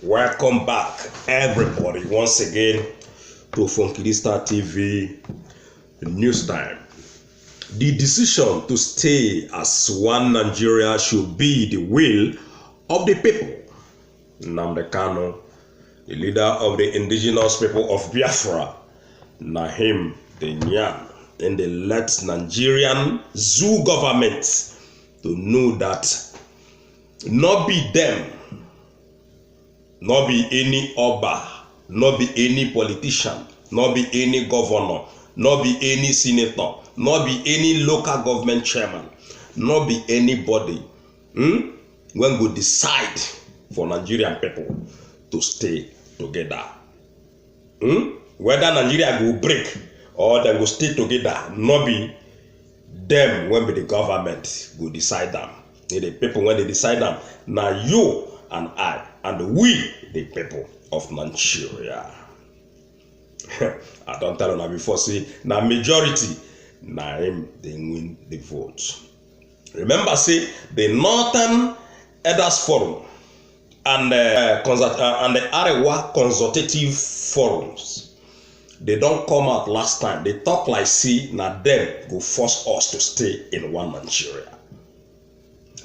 Welcome back, everybody, once again to Funkidista TV News Time. The decision to stay as one Nigeria should be the will of the people. Nnamdi Kanu, the leader of the indigenous people of Biafra, Nahim Denyan, and the led Nigerian zoo government to know that not be them, not be any Oba, not be any politician, not be any governor, not be any senator, not be any local government chairman, not be anybody when we decide for Nigerian people to stay together. Whether Nigeria will break or they will stay together, not be them when be the government will decide them. The people when they decide them, now you and I and we, the people of Nigeria. I don't tell you before, say, now majority, now they win the vote. Remember, say, the Northern Elders Forum and the Arewa Consultative Forums, they don't come out last time. They talk like, see, now them go force us to stay in one Nigeria.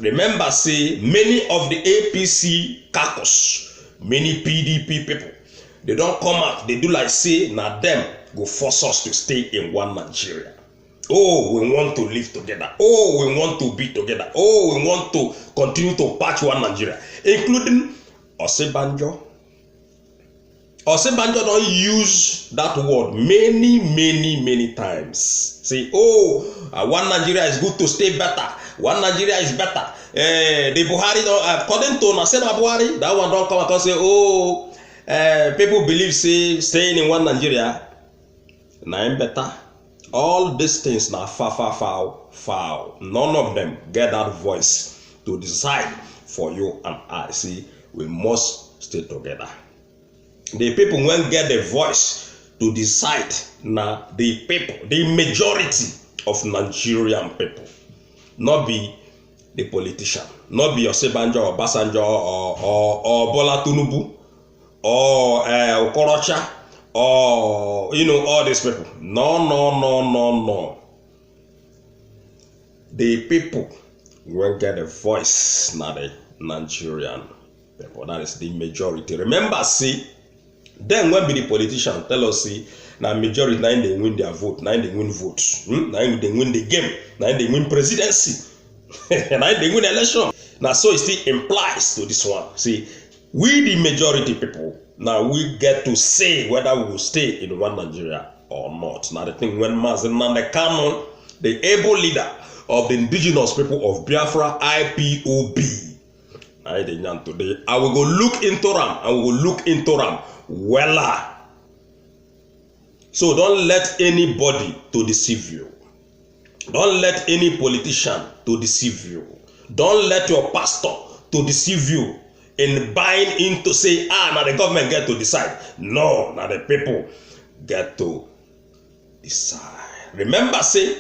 Remember, say, many of the APC caucus, many PDP people, they don't come out. They do like, say, now them go force us to stay in one Nigeria. Oh, we want to live together. Oh, we want to be together. Oh, we want to continue to patch one Nigeria, including Osebanjo. Osebanjo don't use that word many times. Say, oh, one Nigeria is good to stay better. One Nigeria is better. The Buhari, according to Nasema Buhari, that one don't come out and say, oh, people believe say staying in one Nigeria, na better. All these things now foul. None of them get that voice to decide for you and I. See, we must stay together. The people won't get the voice to decide. Now the people, the majority of Nigerian people, not be the politician, not be Osebanjo or Basanjo or Bola Tinubu or Okorocha or all these people. No. The people will get a voice, not the Nigerian people. That is the majority. Remember, see, then when be the politician tell us, see, now majority, now they win their vote, now they win votes, now they win the game, now they win presidency, now they win election. Now so it still implies to this one. See, we the majority people, now we get to say whether we will stay in one Nigeria or not. Now the thing when Nnamdi Kanu, the able leader of the indigenous people of Biafra, IPOB, today, I will go look into them, and we will look into them wella. So don't let anybody to deceive you. Don't let any politician to deceive you. Don't let your pastor to deceive you in buying into say, now the government get to decide. No, now the people get to decide. Remember, say,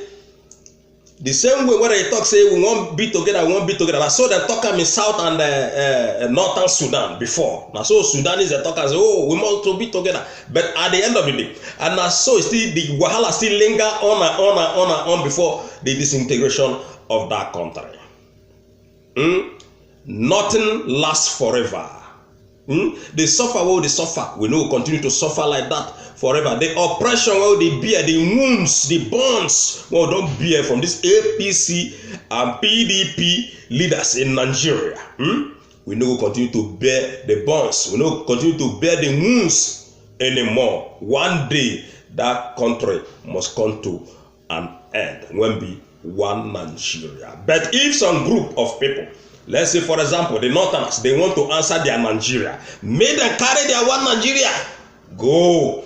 the same way when they talk, say, we won't be together, we won't be together. Now, so they talk in South and Northern Sudan before. Now, so Sudanese they talk and say, oh, we want to be together. But at the end of the day, and now so still the Wahala still linger on before the disintegration of that country. Nothing lasts forever. They suffer while they suffer. We know we continue to suffer like that forever. The oppression while they bear, the wounds, the bonds well don't bear from this APC and PDP leaders in Nigeria. We know we continue to bear the bonds. We know we continue to bear the wounds anymore. One day that country must come to an end when be one Nigeria. But if some group of people, let's say for example the Northerners, they want to answer their Nigeria, make them carry their one Nigeria. Go.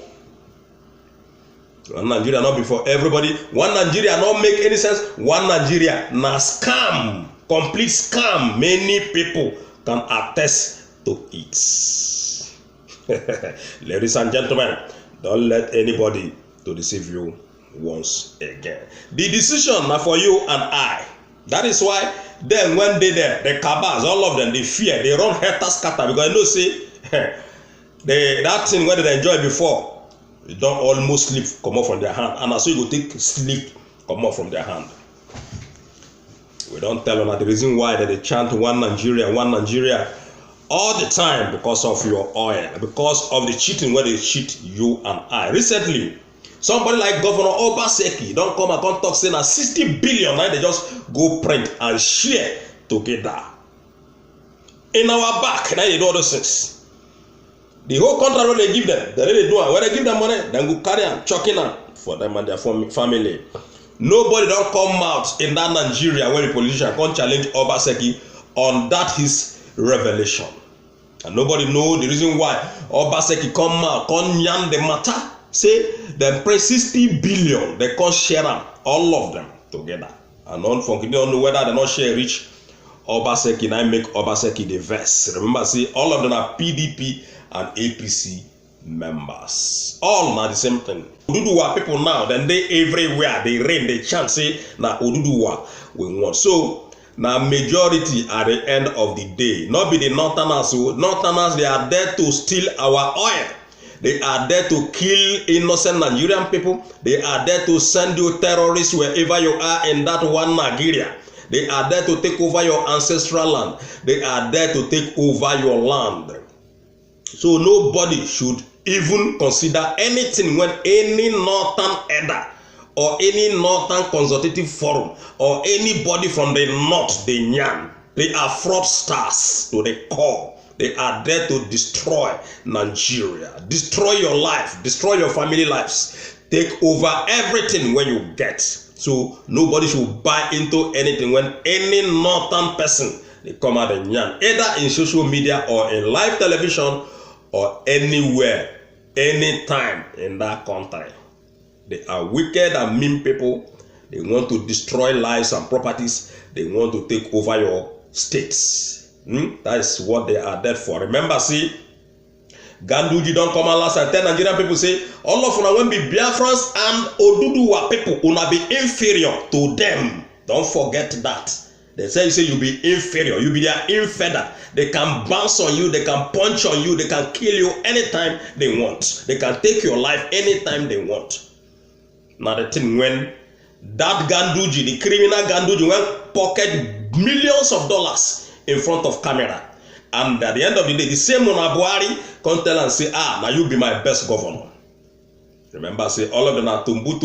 One Nigeria not before everybody. One Nigeria not make any sense. One Nigeria na scam, complete scam. Many people can attest to it. Ladies and gentlemen, don't let anybody to deceive you once again. The decision now for you and I. That is why then when they there, the cabals, all of them, they fear, they run helter scatter because they know say that thing where they enjoy before, you don't almost sleep come off from their hand, and so you go take sleep come off from their hand. We don't tell them that the reason why they chant one Nigeria all the time because of your oil, because of the cheating where they cheat you and I. Recently, somebody like Governor Obaseki don't come and talk saying that 60 billion now they just go print and share together. In our back, now they do all those things. The whole contract they give them, they really do it. When they give them money, then go carry and chucking them for them and their family. Nobody don't come out in that Nigeria when the politician can't challenge Obaseki on that his revelation. And nobody know the reason why Obaseki come out, can't yarn the matter. Say them pray 60 billion, they can't share them, all of them together. And unfortunately, don't know whether they not share rich Obaseki, and I make Obaseki the verse. Remember, see, all of them are PDP and APC members. All now the same thing. Oduduwa people now, then they everywhere, they reign, they chant, say, now Oduduwa we want. So, now majority at the end of the day, not be the Northerners. Northerners, they are there to steal our oil. They are there to kill innocent Nigerian people. They are there to send you terrorists wherever you are in that one Nigeria. They are there to take over your ancestral land. They are there to take over your land. So nobody should even consider anything when any northern elder or any northern consultative forum or anybody from the north, they yarn. They are fraudsters to the core. They are there to destroy Nigeria, destroy your life, destroy your family lives, take over everything when you get. So nobody should buy into anything when any northern person they come out and yarn, either in social media or in live television or anywhere, anytime in that country. They are wicked and mean people. They want to destroy lives and properties. They want to take over your states. That is what they are there for. Remember, see, Ganduji don't come out last and tell Nigerian people say, all of una when be Biafrans and Oduduwa people, una be inferior to them. Don't forget that. They say you say you be inferior, you be their infeder. They can bounce on you, they can punch on you, they can kill you anytime they want. They can take your life anytime they want. Now the thing when that Ganduji, the criminal Ganduji, went pocket millions of dollars in front of camera. And at the end of the day, the same Buhari come tell and say, now you be my best governor. Remember, say all of them are tumbu,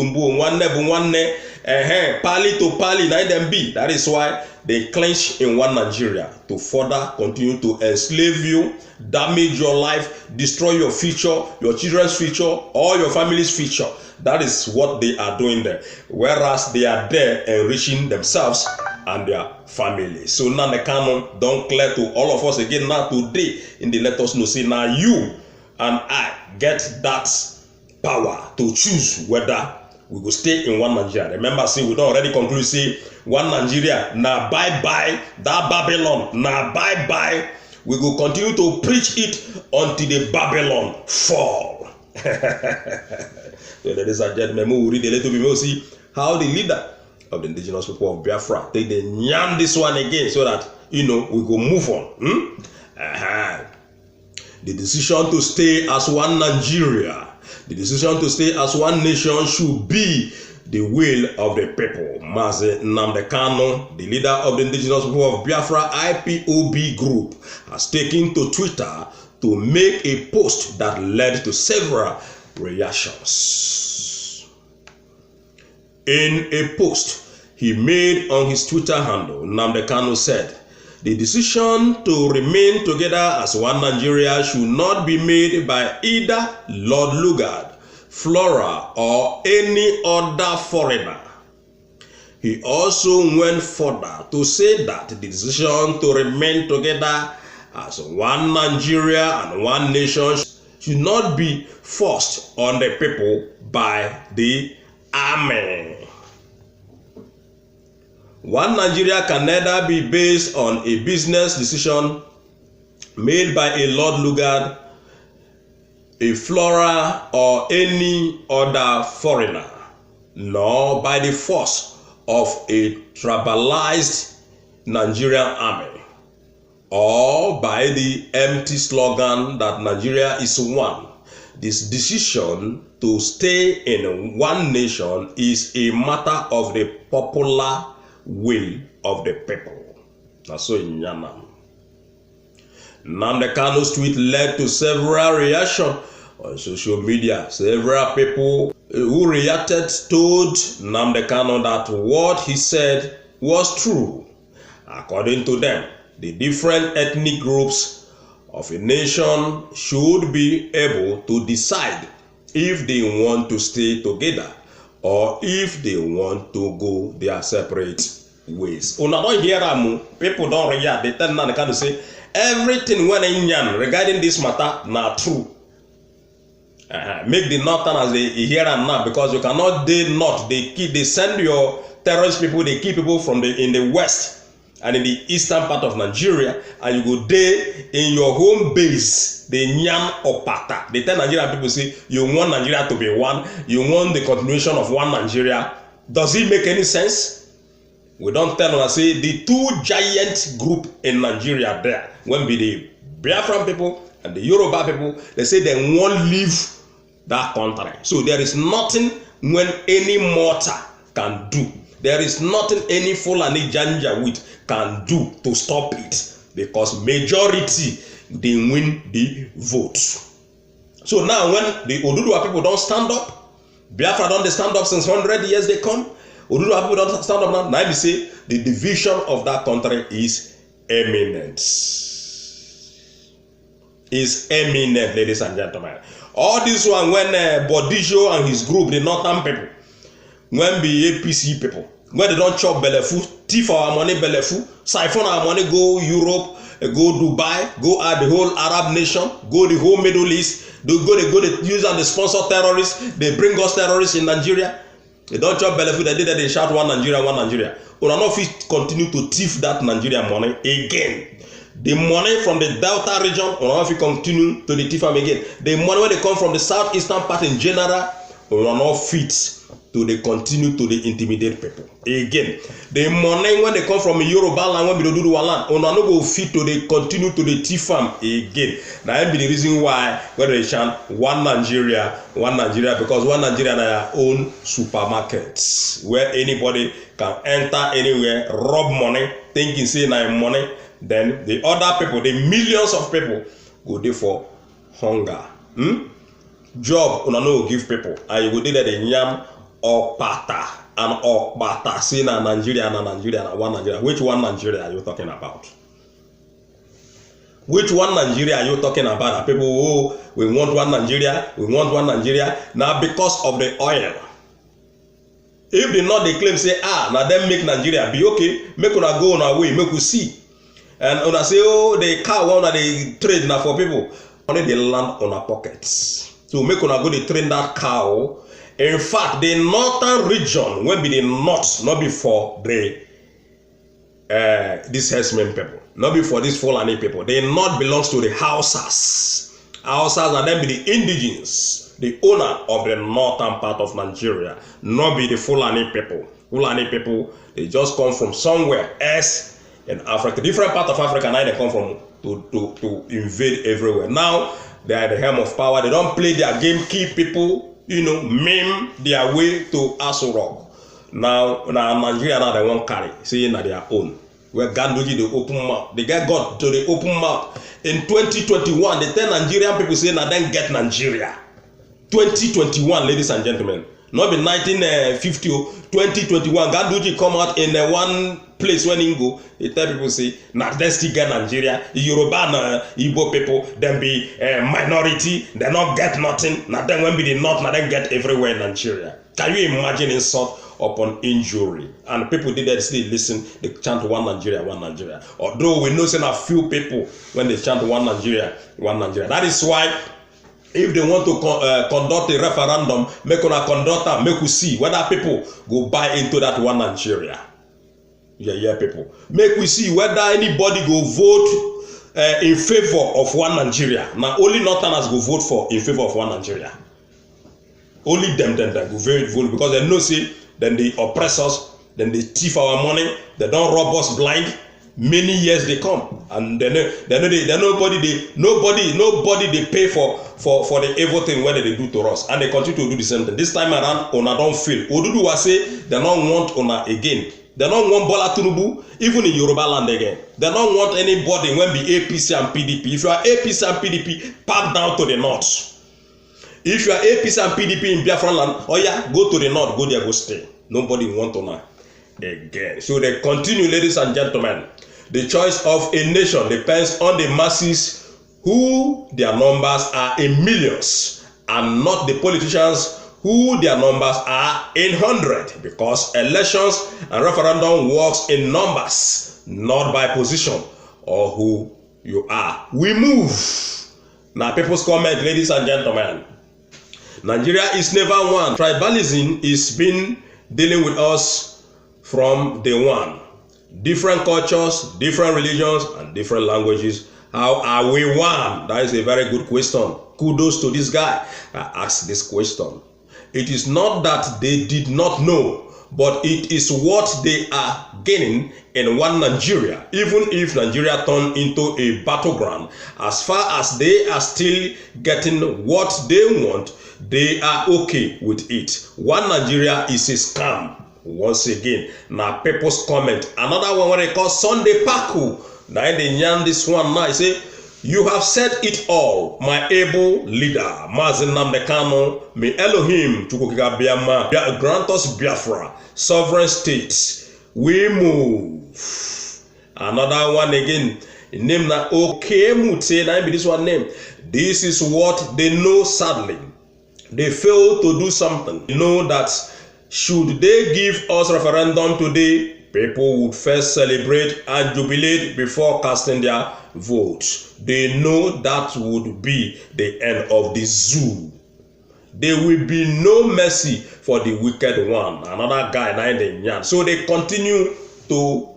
pali to pali, na them be. That is why they clench in one Nigeria to further continue to enslave you, damage your life, destroy your future, your children's future, or your family's future. That is what they are doing there. Whereas they are there enriching themselves and their family. So now the canon don't clear to all of us again now today in the let us know. Say now you and I get that power to choose whether we go stay in one Nigeria. Remember, see, we don't already conclude, say, one Nigeria, now bye-bye, that Babylon, now bye-bye. We go continue to preach it until the Babylon fall. So, ladies and gentlemen, we will read a little bit more, see how the leader of the indigenous people of Biafra take the yarn this one again so that, we go move on. The decision to stay as one Nigeria, the decision to stay as one nation should be the will of the people. Mazi Nnamdi Kanu, the leader of the indigenous people of Biafra IPOB group, has taken to Twitter to make a post that led to several reactions. In a post he made on his Twitter handle, Nnamdi Kanu said, the decision to remain together as one Nigeria should not be made by either Lord Lugard, Flora, or any other foreigner. He also went further to say that the decision to remain together as one Nigeria and one nation should not be forced on the people by the army. One Nigeria can neither be based on a business decision made by a Lord Lugard, a Flora, or any other foreigner, nor by the force of a tribalized Nigerian army. or by the empty slogan that Nigeria is one. This decision to stay in one nation is a matter of the popular will of the people. That's so in Yanam. Nnamdi Kanu's tweet led to several reactions on social media. Several people who reacted told Nnamdi Kanu that what he said was true. According to them, the different ethnic groups of a nation should be able to decide if they want to stay together or if they want to go their separate ways. Una don't hear am, people don't react. They tell Nnamdi Kanu say everything when in yan regarding this matter na true. Make the northerners they hear am now, because you cannot they not they send your terrorist people, they keep people from in the west and in the eastern part of Nigeria, and you go there in your home base, the Nyam Opata. They tell Nigerian people, say, you want Nigeria to be one, you want the continuation of one Nigeria. Does it make any sense? We don't tell them, say, the two giant group in Nigeria there, when be the Biafran people and the Yoruba people, they say they won't leave that country. So there is nothing when any mortar can do. There is nothing any Fulani Janjaweed can do to stop it, because majority they win the vote. So now when the Oduduwa people don't stand up, Biafra don't stand up since 100 years they come, Oduduwa people don't stand up now. Now we say the division of that country is imminent. Is imminent, ladies and gentlemen. All this one when Bodijo and his group, the northern people, when be APC people, when they don't chop belefu, thief our money belefu, siphon our money, go Europe, go Dubai, go at the whole Arab nation, go the whole Middle East, they use and they sponsor terrorists, they bring us terrorists in Nigeria. They don't chop belefu, they did that, they shout one Nigeria, one Nigeria. We are not fit continue to thief that Nigerian money again. The money from the Delta region, we are not fit continue to the thief them again. The money when they come from the southeastern part in general, we are not fit to they continue to they intimidate people again. The money when they come from Yoruba land, when we do land, we not go fit to they continue to the thief them again. That be the reason why when they chant one Nigeria, because one Nigeria na own supermarkets where anybody can enter anywhere, rob money, thinking say na money. Then the other people, the millions of people, go there for hunger. Job, una no give people, and you go there the Nyam Opata and Opata, say na Nigeria, na one Nigeria. Which one Nigeria are you talking about? Which one Nigeria are you talking about? People, oh, we want one Nigeria, we want one Nigeria. Now because of the oil. If they not they claim say, now them make Nigeria be okay, make una go on our way, make we see. And when I say, oh, the car one that they trade now for people, only they land on our pockets. So make una go they train that cow. In fact, the northern region will be the north, not before the this herdsmen people, not before these Fulani people. The north belongs to the Hausas. Hausas are then be the indigenous, the owner of the northern part of Nigeria, not be the Fulani people. Fulani people, they just come from somewhere else in Africa, different part of Africa. Now they come from to invade everywhere. Now they are the helm of power. They don't play their game, keep people, meme their way to Aso Rock. Now Nigeria now they won't carry, saying that their own. Where Ganduji the open mouth, they get God to the open mouth. In 2021, they tell Nigerian people say now then get Nigeria. 2021, ladies and gentlemen. Not in 1950, 2021. Ganduji come out in one place when he go. They tell people say, nah, they still get Nigeria. Yoruba and Igbo people, them be minority. They not get nothing. Now then when be the north, now then get everywhere in Nigeria. Can you imagine insult upon injury? And people did that still listen. They chant one Nigeria, one Nigeria. Although we know a few people when they chant one Nigeria, one Nigeria. That is why. If they want to conduct a referendum, make una conduct and make we see whether people go buy into that one Nigeria. Yeah, people. Make we see whether anybody go vote in favor of one Nigeria. Now only Northerners go vote for in favor of one Nigeria. Only them go vote because they know say then they oppress us, then they thief our money, they don't rob us blind. many years they come, and nobody they pay for the evil thing whether they do to us, and they continue to do the same thing. This time around, una don't feel. Oduduwa say they don't want una again. They don't want Bola Tinubu, even in Yoruba land again. They don't want anybody when be APC and PDP. If you are APC and PDP, pack down to the north. If you are APC and PDP in Biafran land, oh yeah, go to the north, go there, go stay. Nobody want una again. So they continue, ladies and gentlemen. The choice of a nation depends on the masses who their numbers are in millions, and not the politicians who their numbers are in 100, because elections and referendum works in numbers, not by position or who you are. We move. Now people's comment, ladies and gentlemen. Nigeria is never one. Tribalism is been dealing with us from day one. Different cultures, different religions, and different languages. How are we one? That is a very good question. Kudos to this guy that asked this question. It is not that they did not know, but it is what they are gaining in one Nigeria. Even if Nigeria turned into a battleground, as far as they are still getting what they want, they are okay with it. One Nigeria is a scam. Once again, now people's comment. Another one when they call Sunday Paku. Now they yarn this one now. He say, you have said it all, my able leader. Mazi Nnamdi Kanu, may Elohim Chukwuka Biama grant us Biafra, sovereign states. We move. Another one again. Name na Okemute. Now be this one name. This is what they know. Sadly, they fail to do something. They know that should they give us referendum today, people would first celebrate and jubilate before casting their votes. They know that would be the end of the zoo. There will be no mercy for the wicked one. Another guy now in the yarn. So they continue to,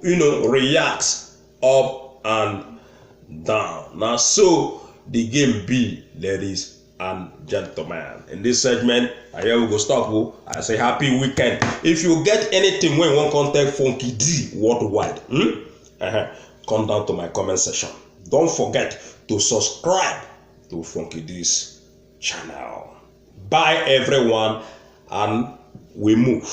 react up and down. Now, so the game be, ladies and gentlemen. In this segment, I here we go stop. I say happy weekend. If you get anything when you want contact Funky D worldwide, come down to my comment section. Don't forget to subscribe to Funky D's channel. Bye everyone, and we move.